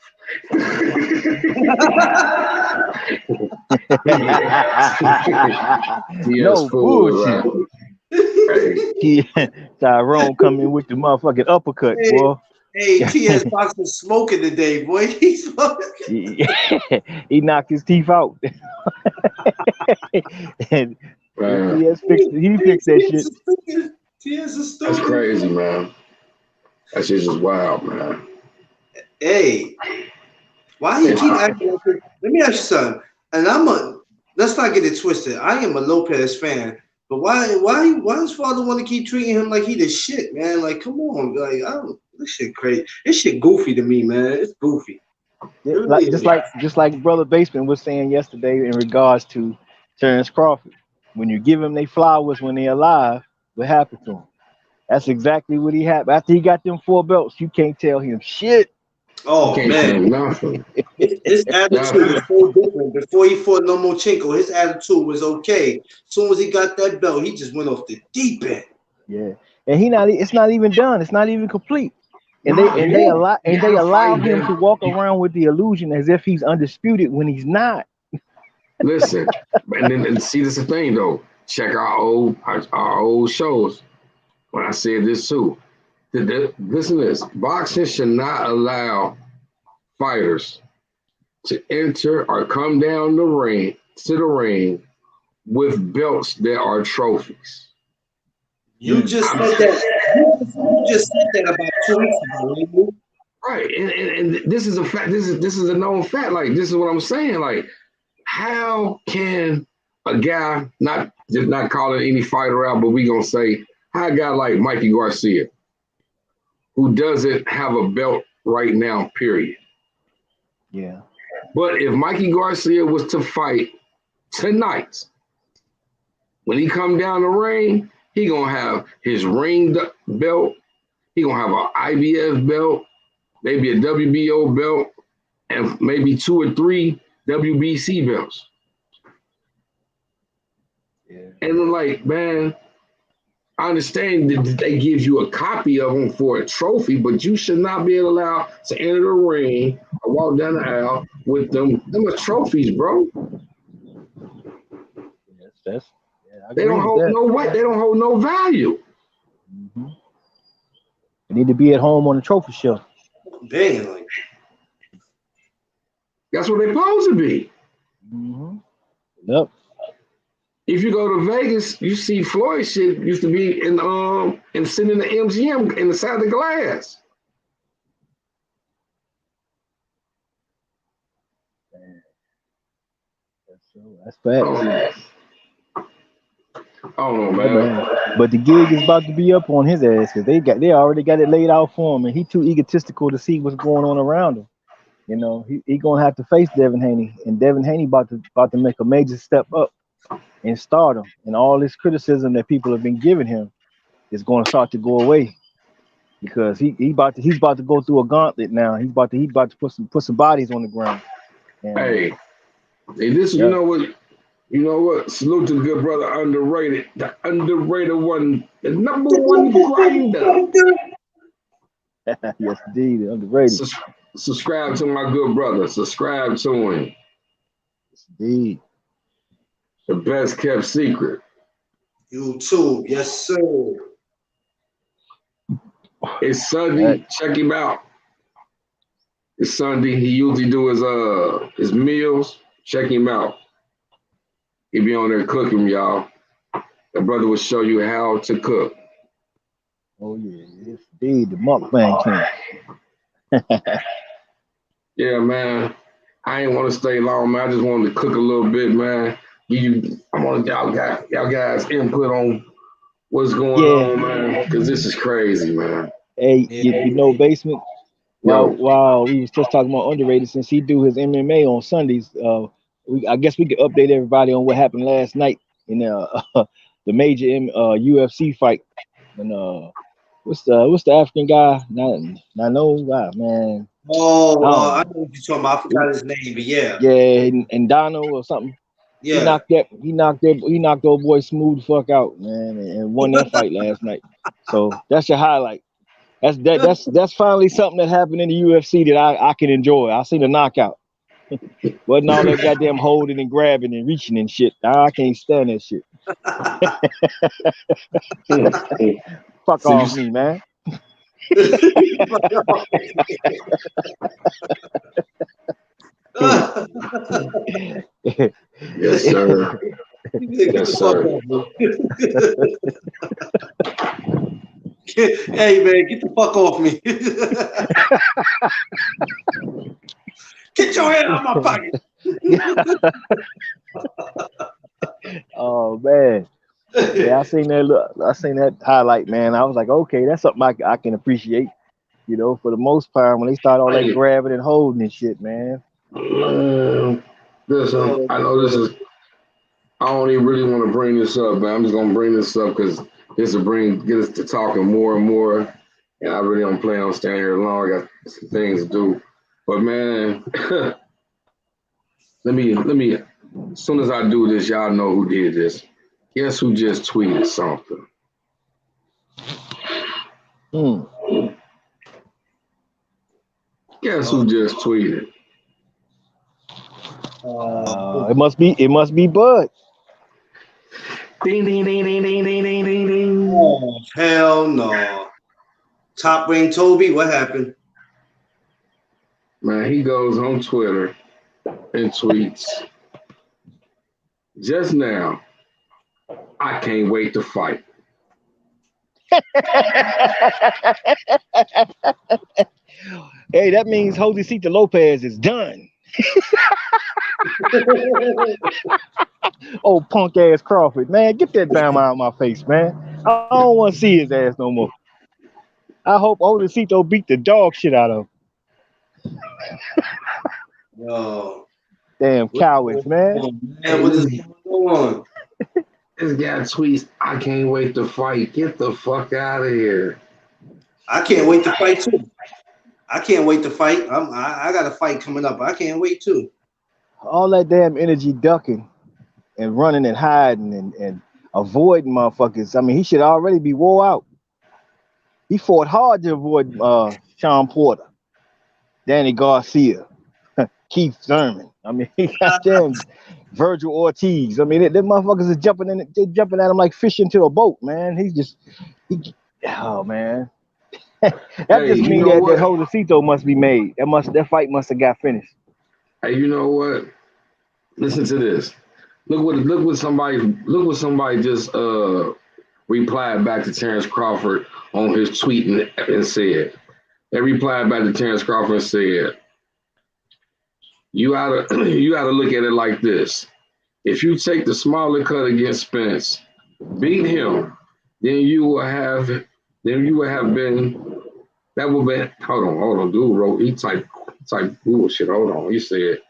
No bullshit. Right. Tyrone coming with the motherfucking uppercut, boy. Hey, TS Boxing smoking today, boy. He's smoking. He knocked his teeth out. And TS fixed that shit. TS is stupid. That's crazy, man. That shit's just wild, man. Hey, why he keep acting like this? Let me ask you something. And let's not get it twisted. I am a Lopez fan, but why does father want to keep treating him like he the shit, man? Like, come on, like this shit crazy. This shit goofy to me, man. It's goofy. Just like Brother Basement was saying yesterday in regards to Terrence Crawford. When you give him their flowers when they're alive, what happened to him? That's exactly what he had. After he got them 4 belts, you can't tell him shit. Oh, man. His attitude was so different. Before he fought Lomachenko, his attitude was okay. As soon as he got that belt, he just went off the deep end. Yeah. And it's not even done. It's not even complete. And they allow him to walk around with the illusion as if he's undisputed when he's not. Listen, and see, this is the thing though. Check our old shows. When I said this too, Listen to this. Boxing should not allow fighters to enter or come down to the ring with belts that are trophies. You just said that. You just said that about 2 weeks ago. Didn't you? Right, and this is a fact. This is a known fact. Like, this is what I'm saying. Like, how can a guy not calling any fighter out, but we gonna say how a guy like Mikey Garcia, who doesn't have a belt right now, period. Yeah. But if Mikey Garcia was to fight tonight, when he come down the ring, he gonna have his ring belt. He gonna have an IBF belt, maybe a WBO belt, and maybe 2 or 3 WBC belts. Yeah. And I'm like, man, I understand that they give you a copy of them for a trophy, but you should not be allowed to enter the ring or walk down the aisle with them. Them are trophies, bro. Yes, They don't hold no weight. They don't hold no value. Mm-hmm. They need to be at home on the trophy shelf. Dang, like. That's what they're supposed to be. Mm-hmm. Yep. If you go to Vegas, you see Floyd shit used to be in sitting in the MGM in the side of the glass. That's facts. I don't know, man. But the gig is about to be up on his ass because they already got it laid out for him, and he too egotistical to see what's going on around him. You know, he gonna have to face Devin Haney, and Devin Haney about to make a major step up in stardom, and all this criticism that people have been giving him is going to start to go away because he's about to go through a gauntlet now. He's about to put some bodies on the ground. And, hey, this you know what? Salute to the good brother, underrated, the underrated one, the number one grinder. Yes, indeed, underrated. Subscribe to my good brother. Subscribe to him. Yes, indeed. The best kept secret. YouTube, yes, sir. It's Sunday. Check him out. It's Sunday. He usually do his meals. Check him out. He be on there cooking, y'all. The brother will show you how to cook. Oh yeah, yes, indeed, the mukbang king. Yeah, man. I ain't want to stay long, man. I just wanted to cook a little bit, man. I want y'all guys input on what's going on, man, because this is crazy, man. Hey, you know, Basement. While we was just talking about underrated, since he do his MMA on Sundays, I guess we could update everybody on what happened last night in the major UFC fight. And what's the African guy? Not no guy, man. Oh, I know what you're talking about. I forgot his name, but yeah. Yeah, and Dono or something. Yeah. He knocked old boy Smooth the fuck out, man, and won that fight last night. So that's your highlight. That's finally something that happened in the UFC that I can enjoy. I seen the knockout. Wasn't all that goddamn holding and grabbing and reaching and shit. I can't stand that shit. Fuck off me, man. Yes, sir. Yes, sir. Hey, man, get the fuck off me. Get your hand out of my pocket. Oh man. Yeah, I seen that highlight, man. I was like, okay, that's something I can appreciate. You know, for the most part, when they start all that grabbing and holding and shit, man. I know this is. I don't even really want to bring this up, but I'm just gonna bring this up because this will get us to talking more and more. And I really don't plan on staying here long. I got some things to do. But man, let me. As soon as I do this, y'all know who did this. Guess who just tweeted something? Guess who just tweeted? It must be Bud. Ding ding ding ding ding ding ding ding ding. Oh hell no! Top Ring Toby, what happened? Man, he goes on Twitter and tweets, just now, I can't wait to fight. Hey, that means Josecito Lopez is done. Oh, punk ass Crawford, man, get that damn out of my face, man. I don't want to see his ass no more. I hope Josecito beat the dog shit out of him. Yo, Damn cowards, man. man, what is going on? This guy tweets, I can't wait to fight. Get the fuck out of here. I can't wait to fight too. I can't wait to fight. I got a fight coming up. I can't wait too. All that damn energy ducking and running and hiding and avoiding motherfuckers. I mean, he should already be wore out. He fought hard to avoid Sean Porter, Danny Garcia, Keith Thurman. I mean, he got them Virgil Ortiz. I mean, them motherfuckers is jumping in. They're jumping at him like fish into a boat, man. Oh man. That just means that Josecito must be made. That fight must have got finished. Hey, you know what? Listen to this. Look what somebody just replied back to Terrence Crawford on his tweet and said. They replied back to Terrence Crawford and said, you gotta look at it like this. If you take the smaller cut against Spence, beat him, then you would have been. That would be. Hold on, dude wrote. He typed bullshit. Hold on. He said,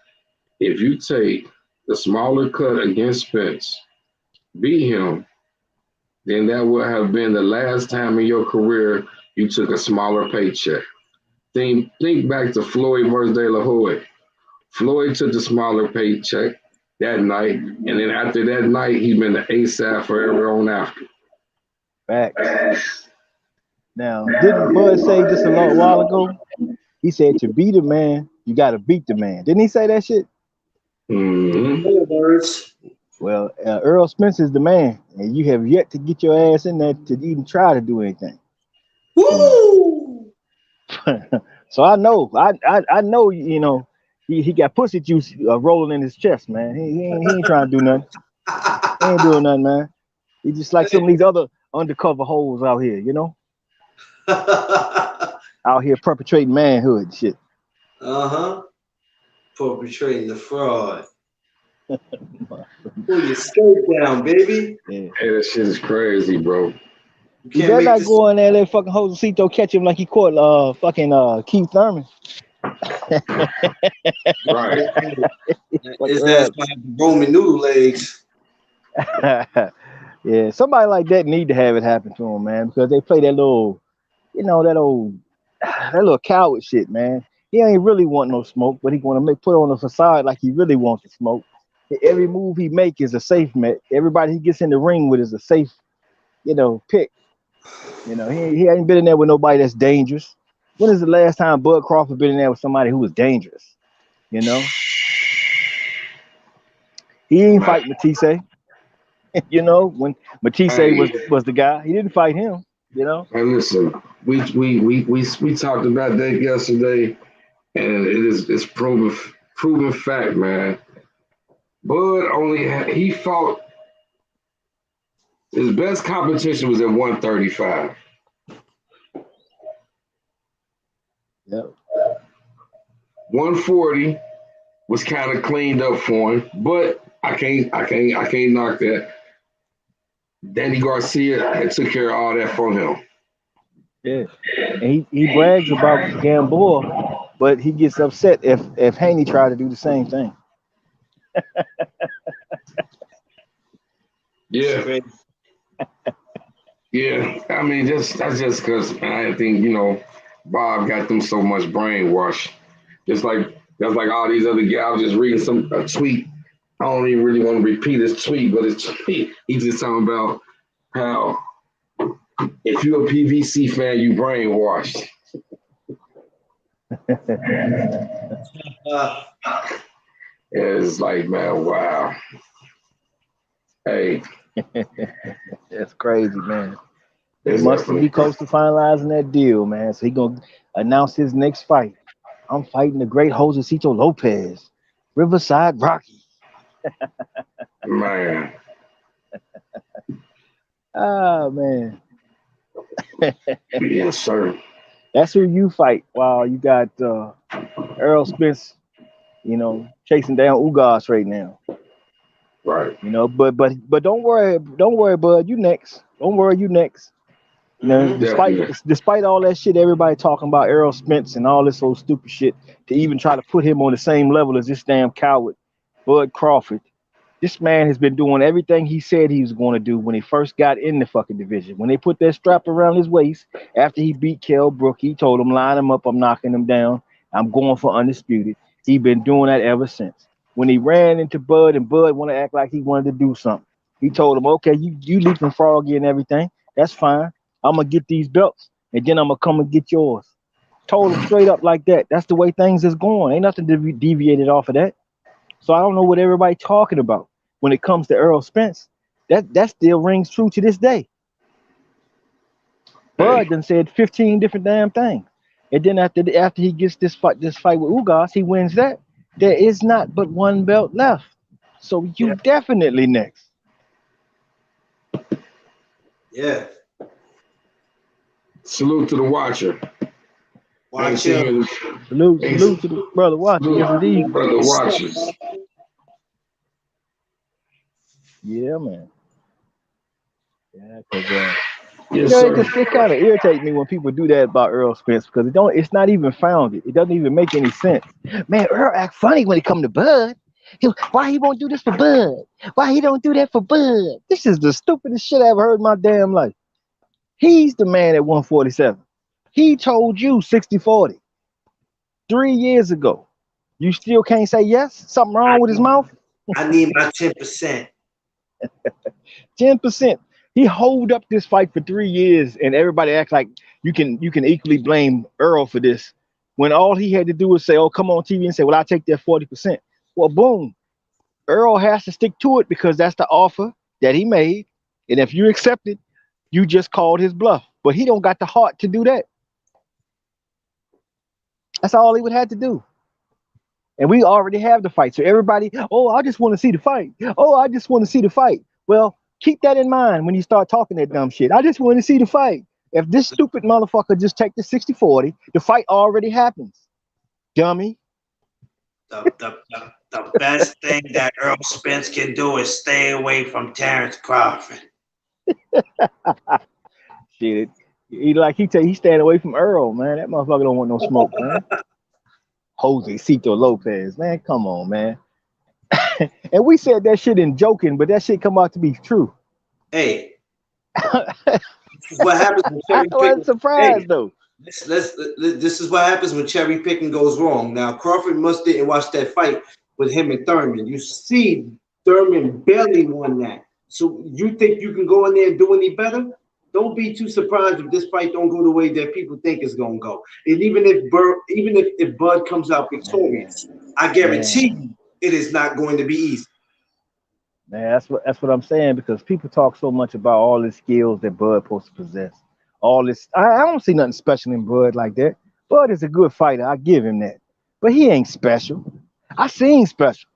if you take the smaller cut against Spence, beat him, then that would have been the last time in your career you took a smaller paycheck. Think back to Floyd versus De La Hoya. Floyd took the smaller paycheck that night, and then after that night, he's been the ASAP forever on after. Facts. Now, didn't Bud say just a little while ago? He said to beat a man, you got to beat the man. Didn't he say that shit? Mm-hmm. Well, Earl Spence is the man, and you have yet to get your ass in there to even try to do anything. Woo! So I know, you know, he got pussy juice rolling in his chest, man. He ain't trying to do nothing. He ain't doing nothing, man. He just like some of these other undercover hoes out here, you know? Out here perpetrating manhood shit. Uh-huh. Perpetrating the fraud. Pull your skirt down, baby. Yeah. Hey, that shit is crazy, bro. You better not go in there and let fucking Josecito catch him like he caught fucking Keith Thurman. Right. His ass might have Roman noodle legs. Yeah, somebody like that need to have it happen to him, man, because they play that little, you know, that little coward shit, man. He ain't really want no smoke, but he want to put on a facade like he really wants to smoke. Every move he make is a safe met. Everybody he gets in the ring with is a safe, you know, pick. You know, he ain't been in there with nobody that's dangerous. When is the last time Bud Crawford been in there with somebody who was dangerous? You know, he ain't fight Matisse. You know, when Matisse was the guy, he didn't fight him. You know. And listen, we talked about that yesterday, and it's proven fact, man. Bud he fought. His best competition was at 135. Yep. 140 was kind of cleaned up for him, but I can't knock that. Danny Garcia took care of all that from him. Yeah, and he brags about Gamboa, but he gets upset if Haney tried to do the same thing. Yeah. Yeah, I mean, that's just because I think, you know, Bob got them so much brainwash. That's like all these other guys. I was just reading a tweet. I don't even really want to repeat his tweet, but his tweet, he's just talking about how if you're a PVC fan, you brainwashed. It's like, man, wow. Hey. That's crazy, man. He must be close to finalizing that deal, man. So he gonna announce his next fight. I'm fighting the great Josecito Lopez, Riverside Rocky. Man. Ah, man. Yes, sir. That's who you fight. Wow, you got Errol Spence, chasing down Ugas right now. Right. But don't worry, bud. You next. Don't worry, you next. Despite all that shit, everybody talking about Errol Spence and all this old stupid shit to even try to put him on the same level as this damn coward, Bud Crawford. This man has been doing everything he said he was going to do when he first got in the fucking division. When they put that strap around his waist after he beat Kell Brook, he told him, line him up, I'm knocking him down. I'm going for undisputed. He been doing that ever since. When he ran into Bud and Bud want to act like he wanted to do something, he told him, okay, you leaping froggy and everything. That's fine. I'm going to get these belts, and then I'm going to come and get yours. Told him straight up like that. That's the way things is going. Ain't nothing deviated off of that. So I don't know what everybody's talking about when it comes to Errol Spence. That still rings true to this day. Bud done said 15 different damn things. And then after he gets this fight with Ugas, he wins that. There is not but one belt left. So you definitely next. Yeah. Salute to the watcher. Watch him. Salute to the brother watcher. Yes, indeed. Brother watchers. Yeah, man. Yeah, because Yes, it kind of irritates me when people do that about Earl Spence because it's not even founded. It doesn't even make any sense. Man, Earl act funny when it come to Bud. Why he won't do this for Bud? Why he don't do that for Bud? This is the stupidest shit I ever heard in my damn life. He's the man at 147. He told you 60-40 3 years ago. You still can't say yes? Something wrong with his mouth? I need my 10%. 10%. He hold up this fight for 3 years, and everybody acts like you can equally blame Earl for this. When all he had to do was say, "Oh, come on TV," and say, "Well, I'll take that 40%." Well, boom. Earl has to stick to it because that's the offer that he made, and if you accept it, you just called his bluff. But he don't got the heart to do that. That's all he would have to do. And we already have the fight. So everybody, oh, I just want to see the fight. Oh, I just want to see the fight. Well, keep that in mind when you start talking that dumb shit. I just want to see the fight. If this stupid motherfucker just take the 60-40, the fight already happens. Dummy. The best thing that Earl Spence can do is stay away from Terrence Crawford. Shit. He's staying away from Earl, man. That motherfucker don't want no smoke, man. Josecito Lopez, man, come on, man. And we said that shit in joking, but that shit come out to be true. Hey, what happens when cherry picking? I wasn't surprised though. This is what happens when cherry picking goes wrong. Now Crawford must didn't watch that fight with him and Thurman. You see, Thurman barely won that. So you think you can go in there and do any better? Don't be too surprised if this fight don't go the way that people think it's gonna go. And even if Bud comes out victorious, I guarantee you it is not going to be easy. Man, that's what I'm saying, because people talk so much about all the skills that Bud supposed to possess. All this, I don't see nothing special in Bud like that. Bud is a good fighter, I give him that. But he ain't special. I seen special.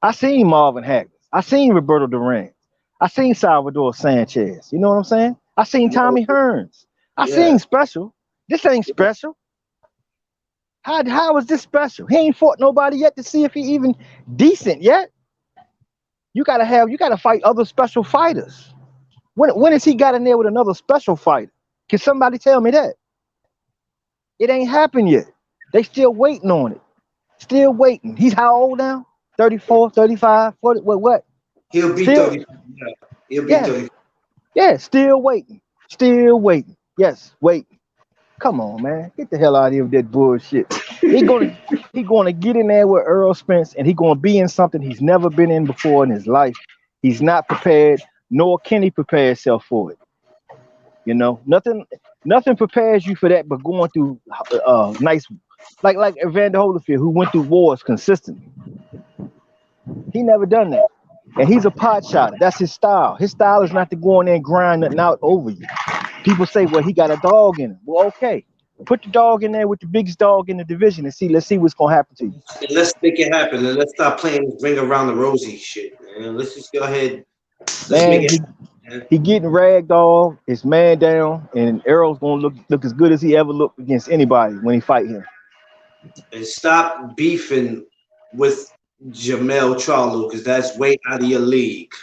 I seen Marvin Hagler. I seen Roberto Duran. I seen Salvador Sanchez. You know what I'm saying? I seen Tommy Hearns. I seen special. This ain't special. How is this special? He ain't fought nobody yet to see if he even decent yet. You gotta fight other special fighters. When has he got in there with another special fighter? Can somebody tell me that? It ain't happened yet. They still waiting on it. Still waiting. He's how old now? 34, 35, 40, what? He'll be 30. Yeah. He'll be 30. Yeah, still waiting. Still waiting. Yes, waiting. Come on, man. Get the hell out of here with that bullshit. He gonna get in there with Earl Spence, and he gonna be in something he's never been in before in his life. He's not prepared, nor can he prepare himself for it. You know, nothing prepares you for that but going through nice, like Evander Holyfield, who went through wars consistently. He never done that. And he's a pot shot. That's his style. His style is not to go in there and grind nothing out over you. People say, well, he got a dog in him. Well, okay. Put the dog in there with the biggest dog in the division and let's see what's gonna happen to you. Let's make it happen, and let's stop playing this ring around the rosy shit, man. Let's just go ahead. Let's make it happen. He getting ragged off, his man down, and Errol's gonna look as good as he ever looked against anybody when he fight him. And stop beefing with Jamel Charlo, because that's way out of your league.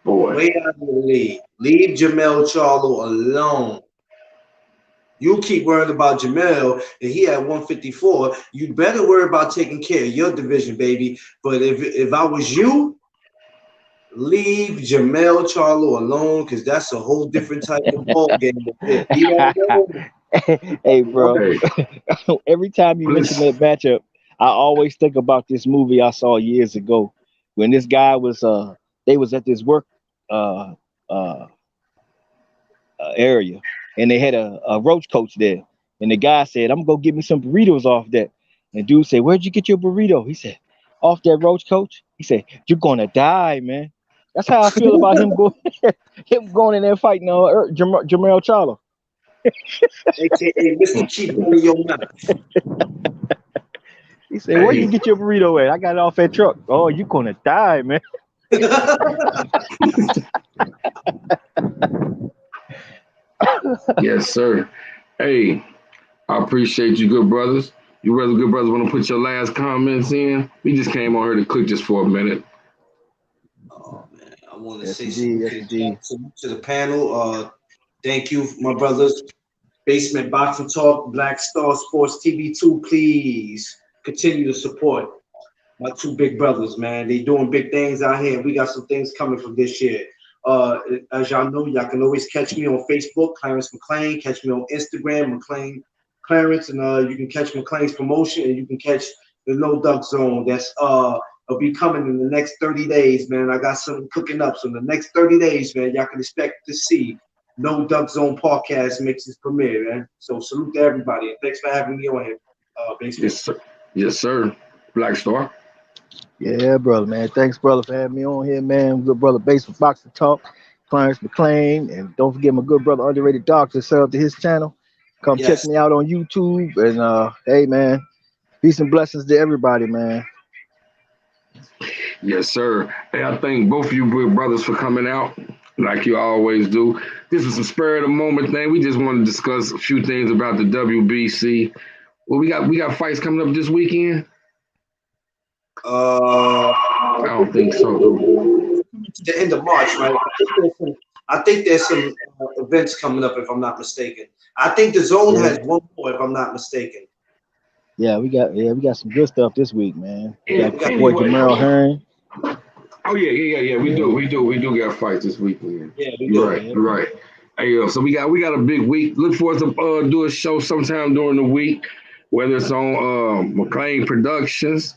Boy. Way out of your league. Leave Jamel Charlo alone. You keep worrying about Jamel, and he at 154. You better worry about taking care of your division, baby. But if I was you, leave Jamel Charlo alone, because that's a whole different type of ball game. Hey, bro. Every time you mention that matchup, I always think about this movie I saw years ago when this guy was they was at this work area, and they had a roach coach there, and the guy said, "I'm gonna go get me some burritos off that." And dude said, "Where'd you get your burrito?" He said, "Off that roach coach." He said, "You're gonna die, man." That's how I feel about him going in there fighting Jamel Charlo. AKA Mr. Keep Running Your Mouth. He said, "Where you get your burrito at?" "I got it off that truck." "Oh, you gonna die, man." Yes, sir. Hey, I appreciate you, good brothers. You rather good brothers want to put your last comments in? We just came on here to click just for a minute. Oh man, I want to Yes, say indeed. something to the panel. Thank you, my brothers. Basement Boxing Talk, Black Star Sports TV2, please continue to support my two big brothers, man. They doing big things out here. We got some things coming from this year. As y'all know, y'all can always catch me on Facebook, Clarence McClain. Catch me on Instagram, McClain Clarence, and you can catch McClain's promotion, and you can catch the No Duck Zone. That's will be coming in the next 30 days, man. I got something cooking up. So in the next 30 days, man, y'all can expect to see No Duck Zone podcast makes its premiere, man. So salute to everybody, and thanks for having me on here. Yes, sir. Yes, sir. Black Star. Yeah, brother, man. Thanks, brother, for having me on here, man. Good brother, Basement Boxing Talk, Clarence McClain, and don't forget my good brother, Underrated Doctor. Sub to his channel. Come check me out on YouTube, and hey, man, peace and blessings to everybody, man. Yes, sir. Hey, I thank both of you good brothers for coming out, like you always do. This was some spur of the moment thing. We just want to discuss a few things about the WBC. Well, we got fights coming up this weekend. I don't think so. The end of March, right? I think there's some events coming up, if I'm not mistaken. I think the Zone has one more, if I'm not mistaken. Yeah, we got some good stuff this week, man. We got Anyway. Jamal Hearn. Oh yeah. We do got fights this weekend. Yeah, we do. You're right. Hey, so we got a big week. Look for us to do a show sometime during the week, whether it's on McClain Productions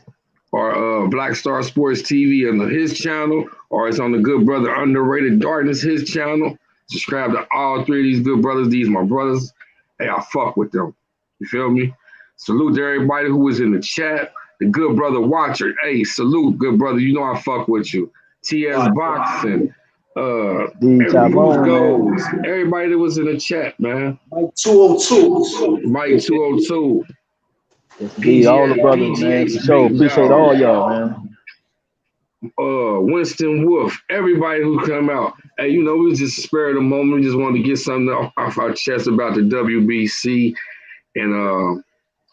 or Black Star Sports TV on his channel, or it's on the Good Brother Underrated Darkness his channel. Subscribe to all three of these good brothers. These my brothers. Hey, I fuck with them. You feel me? Salute to everybody who was in the chat. The Good Brother Watcher. Hey, salute, good brother. You know I fuck with you. TS Boxing. Goes. Everybody that was in the chat, man. Mike 202. Mike 202. Yes, all the brothers, man. So appreciate all y'all, man. Winston Wolf, everybody who come out. Hey, you know, we was just spare of the moment. We just wanted to get something off our chest about the WBC and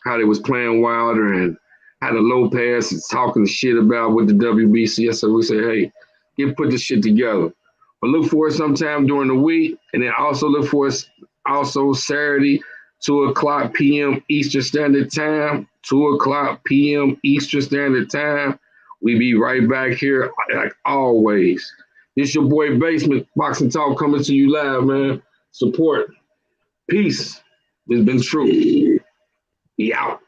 how they was playing Wilder and how the Lopez is talking shit about with the WBC. So we say, hey, put this shit together. But look for it sometime during the week, and then also look for us also Saturday, 2:00 p.m. Eastern Standard Time. 2:00 p.m. Eastern Standard Time. We be right back here like always. This your boy Basement Boxing Talk coming to you live, man. Support. Peace. It's been true. He out.